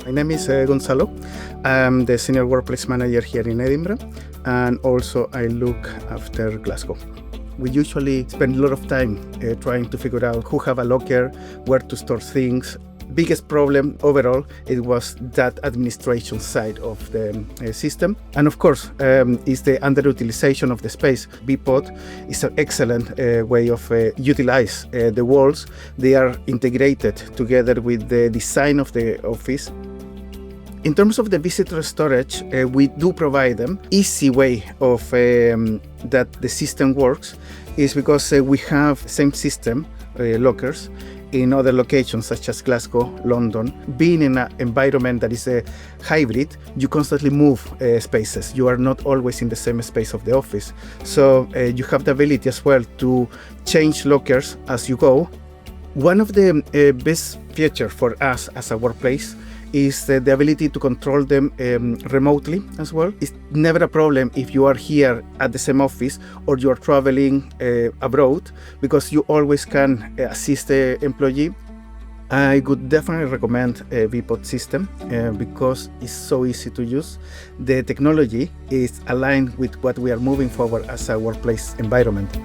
My name is Gonzalo. I'm the Senior Workplace Manager here in Edinburgh, and also I look after Glasgow. We usually spend a lot of time trying to figure out who have a locker, where to store things. Biggest problem overall, it was that administration side of the system. And of course, is the underutilization of the space. Vpod is an excellent way of utilize the walls. They are integrated together with the design of the office. In terms of the visitor storage, we do provide them. Easy way of that the system works is because we have same system lockers in other locations such as Glasgow, London. Being in an environment that is a hybrid, you constantly move spaces. You are not always in the same space of the office. So you have the ability as well to change lockers as you go. One of the best features for us as a workplace is the ability to control them remotely as well. It's never a problem if you are here at the same office or you are traveling abroad, because you always can assist the employee. I would definitely recommend a Vpod system because it's so easy to use. The technology is aligned with what we are moving forward as a workplace environment.